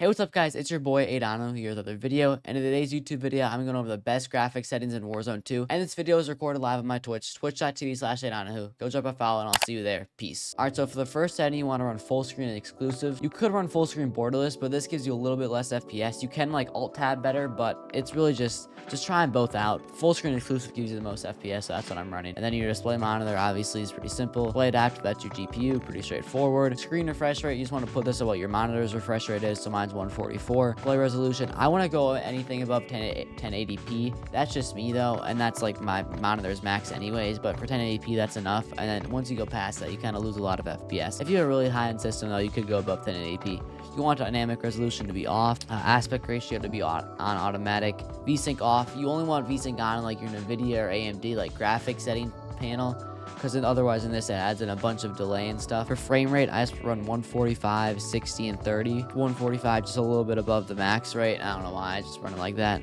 Hey, what's up guys? It's your boy Adonohoo here with another video, and in today's YouTube video, I'm going over the best graphics settings in Warzone 2, and this video is recorded live on my Twitch, twitch.tv/Adonohoo. Go drop a follow and I'll see you there. Peace. Alright, so for the first setting, you want to run full screen and exclusive. You could run full screen borderless, but this gives you a little bit less FPS. You can like alt tab better, but it's really just try them both out. Full screen exclusive gives you the most FPS, so that's what I'm running. And then your display monitor obviously is pretty simple. Display adapter, that's your GPU, pretty straightforward. Screen refresh rate, you just want to put this at what your monitor's refresh rate is, so mine's 144. Display resolution, I want to go anything above 1080p. That's just me though, and that's like my monitor's max anyways, but for 1080p that's enough. And then once you go past that, you kind of lose a lot of FPS. If you have a really high-end system though, you could go above 1080p. You want dynamic resolution to be off, aspect ratio to be on automatic, VSync off. You only want VSync on like your NVIDIA or AMD like graphics setting panel, because otherwise in this it adds in a bunch of delay and stuff. For frame rate, I just run 145, 60, and 30. 145 just a little bit above the max rate. I don't know why, I just run it like that.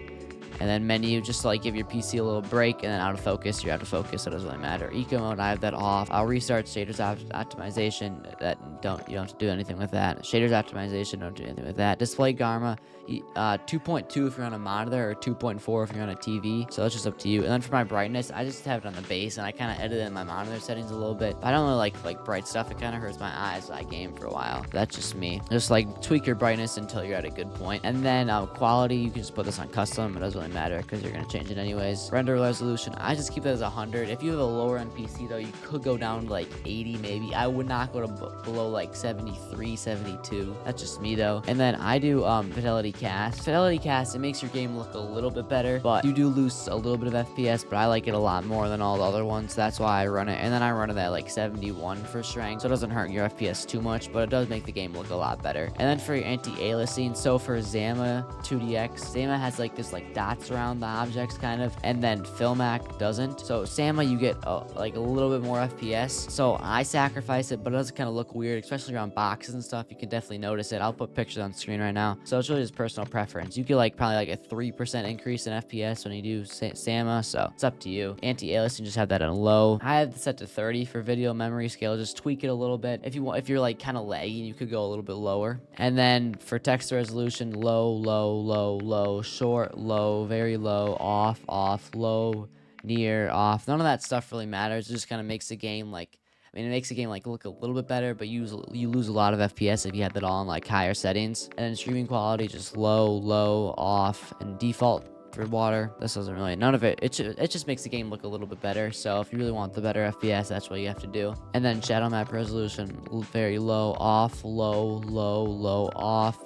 And then menu, just to like give your PC a little break. And then out of focus, you're out of focus, so it doesn't really matter. Eco mode, I have that off. I'll restart shaders optimization. You don't have to do anything with that. Shaders optimization, don't do anything with that. Display gamma, 2.2 if you're on a monitor, or 2.4 if you're on a TV. So it's just up to you. And then for my brightness, I just have it on the base, and I kind of edited my monitor settings a little bit. But I don't really like bright stuff. It kind of hurts my eyes, so I game for a while. That's just me. Just like tweak your brightness until you're at a good point. And then quality, you can just put this on custom. It doesn't really matter because you're going to change it anyways. Render resolution, I just keep that as 100. If you have a lower end PC though, you could go down to like 80 maybe. I would not go to below like 73, 72. That's just me though. And then I do fidelity cast. Fidelity cast, it makes your game look a little bit better, but you do lose a little bit of FPS, but I like it a lot more than all the other ones. That's why I run it. And then I run it at like 71 for strength, so it doesn't hurt your FPS too much, but it does make the game look a lot better. And then for your anti-aliasing, so for Zama 2DX, Zama has like this like dots around the objects kind of, and then Filmac doesn't. So Zama, you get like a little bit more FPS, so I sacrifice it, but it does kind of look weird, especially around boxes and stuff. You can definitely notice it. I'll put pictures on screen right now. So it's really just personal preference. You get like probably like a 3% increase in FPS when you do Zama, so it's up to you. Anti-aliasing, just have that on low. I have it set to 30 for video memory scale. Just tweak it a little bit. If you want, if you're like kind of laggy, you could go a little bit lower. And then for text resolution, low, low, low, low, short, low, very low, off, off, low, near, off. None of that stuff really matters. It just kind of makes the game like, I mean, it makes the game like look a little bit better, but you lose a lot of FPS if you have that all in like higher settings. And then streaming quality, just low, low, off, and default for water. This doesn't really, none of it. It just makes the game look a little bit better. So if you really want the better FPS, that's what you have to do. And then shadow map resolution, very low, off, low, low, low, off,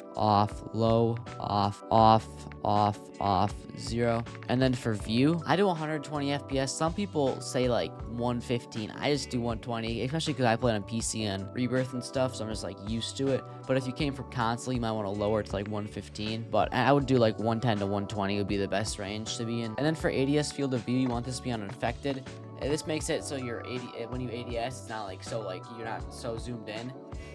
low, off, 0. And then for view, I do 120 FPS. Some people say like 115. I just do 120, especially because I play on PC and Rebirth and stuff, so I'm just like used to it. But if you came from console, you might want to lower it to like 115. But I would do like 110 to 120 would be the best range to be in. And then for ADS field of view, you want this to be unaffected. This makes it so your when you ADS, it's not like so like you're not so zoomed in.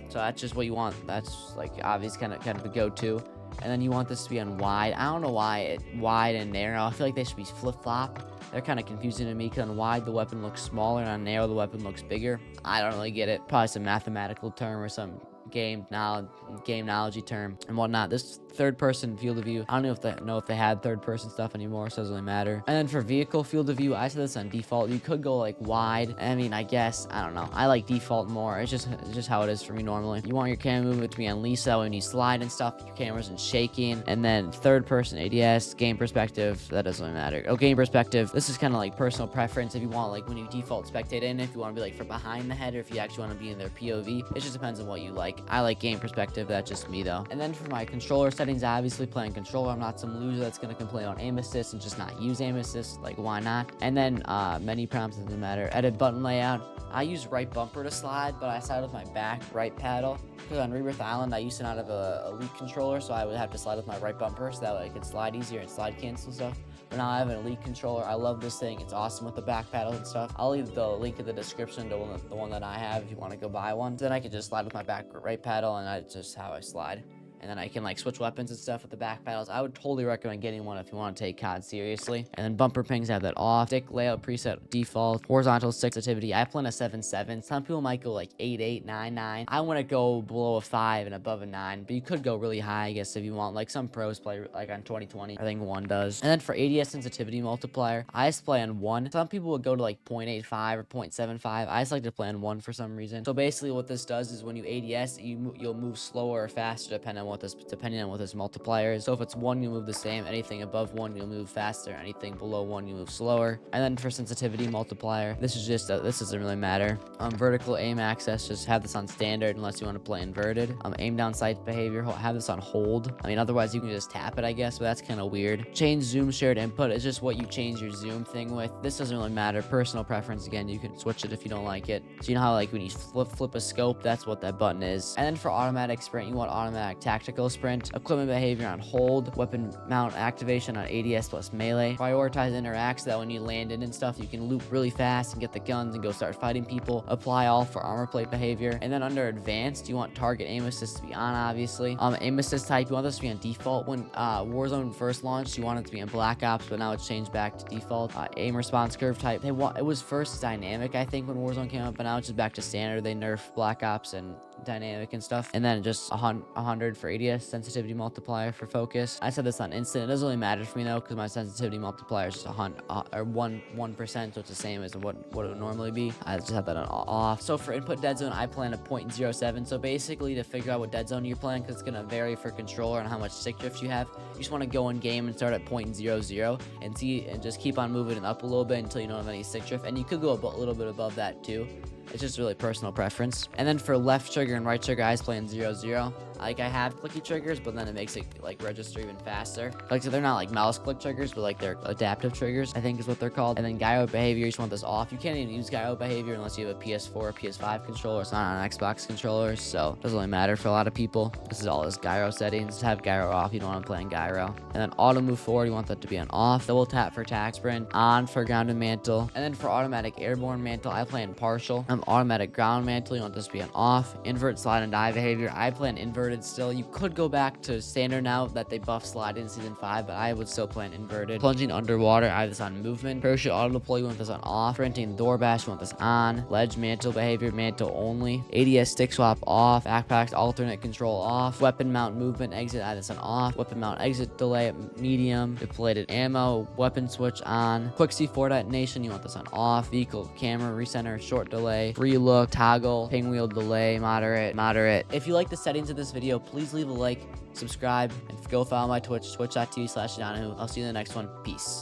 So that's just what you want. That's like obvious kind of a go-to. And then you want this to be on wide. I don't know why it wide and narrow. I feel like they should be flip-flop. They're kind of confusing to me, because on wide the weapon looks smaller and on narrow the weapon looks bigger. I don't really get it. Probably some mathematical term or some game knowledge term and whatnot. This third person field of view, I don't know if they had third person stuff anymore, so it doesn't really matter. And then for vehicle field of view, I set this on default. You could go like wide. I mean, I guess, I don't know, I like default more. It's just how it is for me normally. You want your camera movement to be on Lisa when you slide and stuff, your camera isn't shaking. And then third person ADS, game perspective, that doesn't really matter. Oh, game perspective, this is kind of like personal preference. If you want like when you default spectate in, if you want to be like from behind the head, or if you actually want to be in their POV, it just depends on what you like. I like game perspective. That's just me though. And then for my controller settings, I obviously play on controller. I'm not some loser that's going to complain on aim assist and just not use aim assist. Like, why not? And then menu prompts, doesn't matter. Edit button layout, I use right bumper to slide, but I slide with my back right paddle, because on Rebirth Island I used to not have a elite controller, so I would have to slide with my right bumper so that way I could slide easier and slide cancel stuff. But now I have an elite controller. I love this thing. It's awesome with the back paddle and stuff. I'll leave the link in the description to the one that I have if you want to go buy one. Then I can just slide with my back right paddle, and that's just how I slide. and then I can like switch weapons and stuff with the back paddles. I would totally recommend getting one if you want to take COD seriously. And then bumper pings, I have that off. Stick layout preset default. Horizontal sensitivity, I plan a 7.7. Some people might go like 8.8, 9.9. I want to go below a 5 and above a 9, but you could go really high, I guess, if you want. Like some pros play like on 2020. I think 1 does. And then for ADS sensitivity multiplier, I just play on 1. Some people would go to like 0.85 or 0.75. I just like to play on 1 for some reason. So basically what this does is when you ADS, you'll move slower or faster depending on what this multiplier is. So if it's 1, you move the same. Anything above 1, you'll move faster. Anything below 1, you move slower. And then for sensitivity multiplier, this is just this doesn't really matter. Vertical aim access, just have this on standard unless you want to play inverted. Aim down sight behavior, have this on hold. I mean, otherwise you can just tap it, I guess, but that's kind of weird. Change zoom shared input is just what you change your zoom thing with. This doesn't really matter. Personal preference, again, you can switch it if you don't like it. So you know how like when you flip a scope, that's what that button is. And then for automatic sprint, you want automatic tactical sprint. Equipment behavior on hold. Weapon mount activation on ADS plus melee. Prioritize interact so that when you land in and stuff, you can loop really fast and get the guns and go start fighting people. Apply all for armor plate behavior. And then under advanced, you want target aim assist to be on, obviously. Aim assist type, you want this to be on default. When Warzone first launched, you want it to be in Black Ops, but now it's changed back to default. Aim response curve type, it was first dynamic, I think, when Warzone came out, but now it's just back to standard. They nerfed Black Ops and dynamic and stuff. And then just 100 for ADS sensitivity multiplier for focus. I said this on instant. It doesn't really matter for me though, because my sensitivity multiplier is just 1%, so it's the same as what it would normally be. I just have that on off. So for input dead zone, I plan a 0.07. So basically, to figure out what dead zone you're playing, because it's gonna vary for controller and how much stick drift you have, you just want to go in game and start at 0.00 and see, and just keep on moving it up a little bit until you don't have any stick drift. And you could go a little bit above that too. It's just really personal preference. And then for left trigger and right trigger, I just play in 0-0. Like, I have clicky triggers, but then it makes it like register even faster. Like, so they're not like mouse click triggers, but like they're adaptive triggers, I think is what they're called. And then gyro behavior, you just want this off. You can't even use gyro behavior unless you have a PS4 or PS5 controller. It's not on Xbox controllers, so it doesn't really matter for a lot of people. This is all this gyro settings. Just have gyro off. You don't want to play in gyro. And then auto move forward, you want that to be on off. Double tap for attack sprint, on for ground and mantle. And then for automatic airborne mantle, I play in partial. Automatic ground mantle, you want this to be on off. Invert slide and die behavior, I play in inverted still. You could go back to standard now that they buffed slide in season 5, but I would still play in inverted. Plunging underwater, I have this on movement. Parachute auto deploy, you want this on off. Sprinting door bash, you want this on. Ledge mantle behavior, mantle only. ADS stick swap off. Backpacks alternate control off. Weapon mount movement exit, I have this on off. Weapon mount exit delay at medium. Depleted ammo, weapon switch on. Quick C4 detonation, you want this on off. Vehicle camera recenter, short delay. Free look, toggle, ping wheel delay, moderate. If you like the settings of this video, please leave a like, subscribe, and go follow my Twitch, twitch.tv/Adonohoo. I'll see you in the next one. Peace.